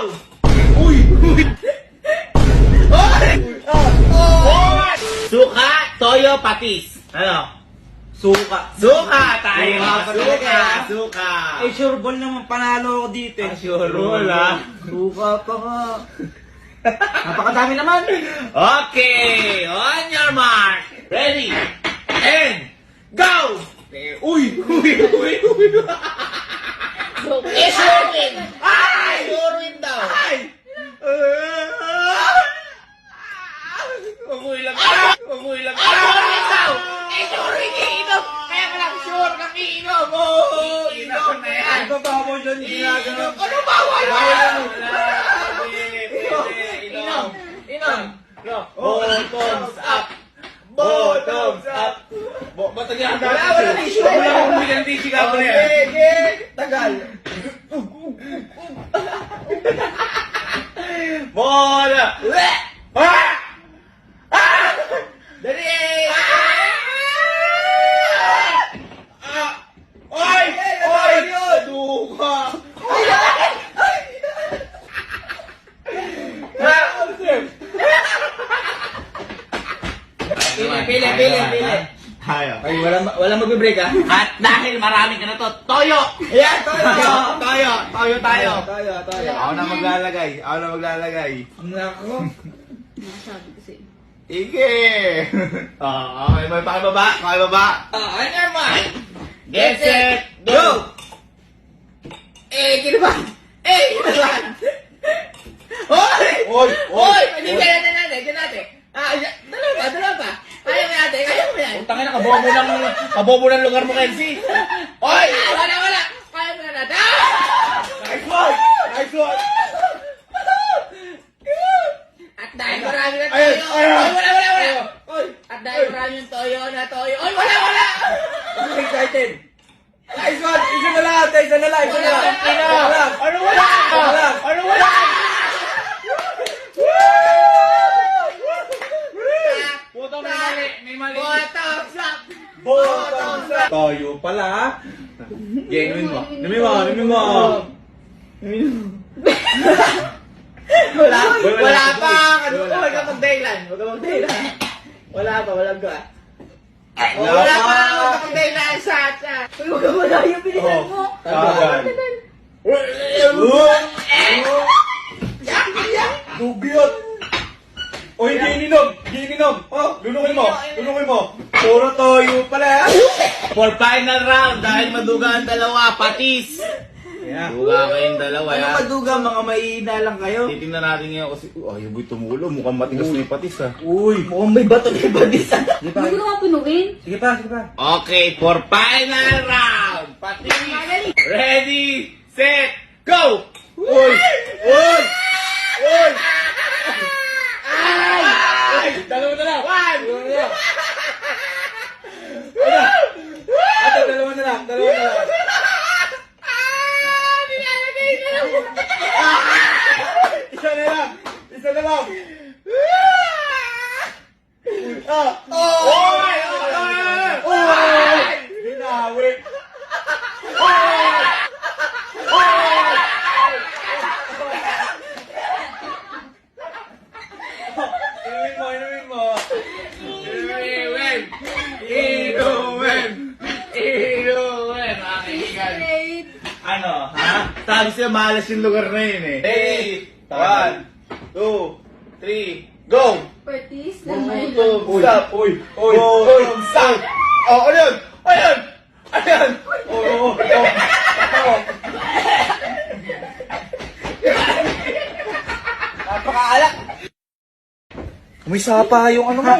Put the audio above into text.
Uy! Uy! Suka, toyo, patis. Ano? Suka. Suka tayo! Suka. Suka! Eh, sure ball naman panalo ako dito eh. Sure ball, ah. Suka pa nga. Napakadami naman. Okay! On your mark! Ready! And go! Uy! Uy! Uy! Uy! Isurin! Ay! Isurin daw! Ay! Maguy lang ka! Maguy lang ka! Isurin daw! Isurin! Iinom! Kaya ka lang sure kang iinom! Oh! Iinom na yan! Ano ba mo dyan ginagawa? Ano ba? Wala! Inom. Inom. Bottoms up! Bottoms up! Matagyan ka! Wala tissue. Wala akong bigyan tissue ka pa yan! Tagal. Bola! Ah! Ah! Dali! Oy! Oy! Duka! Pili. Tayo. Ay, wala magbe-break ah. At dahil marami ka na to, toyo! Ayan, tayo. Tayo. Tayo. Ako na maglalagay. Nako. Nasabi ko sa'yo. Ige! Okay, may pakibaba. On your mark. Get set, go! Kinabahan. Oy! Diyan natin. Dalawa pa. Kaya mo yan. Utangin na, kabobo ng lugar mo, Kenzie! Oy! Wala. Kaya mo natin. Nice one! At dahil marami na Ayun, toyo. ayun. Wala. At dahil marami yung toyo. Oy, wala. I'm excited! Nice one. Isa na lang. Ano wala? Puto, may mali. Bottoms up. Tayo pala, ha? Genuine mo. Numi mo. Wala pa. Wala Huwag ka mag-daylan. Wala pa. Wala Huwag ka pa. mag-daylan sa. Huwag ka malayo. Bilisan mo. Tagal. Dugyot! O hindi ininom! Oh, lunukin mo! Puro toyo pala! For final round, dahil maduga ang dalawa, patis! Duga kayong dalawa, Ano ya. maduga? Mga mahihina lang kayo. Titingnan natin ngayon kasi, yung boy tumulo, mukhang matigas na yung patis, ha. Uy, mukhang may bato na yung badisa. Hindi ko naman pinuin. Sige pa. Okay, for final round, patis! Ready, set, go! Uy! Dalawa na lang! One! Dalawa na lang. Isa na lang! Binawi! Inumin mo! Inumin! Makikigan! Ano, ha? Sabi siya malas yung lugar na yun eh. Hey! 1, 2, 3, go! Parties? Stop! Uy! Stop! Oh, ano yun? Napakaalak. May sapa yung ano mo.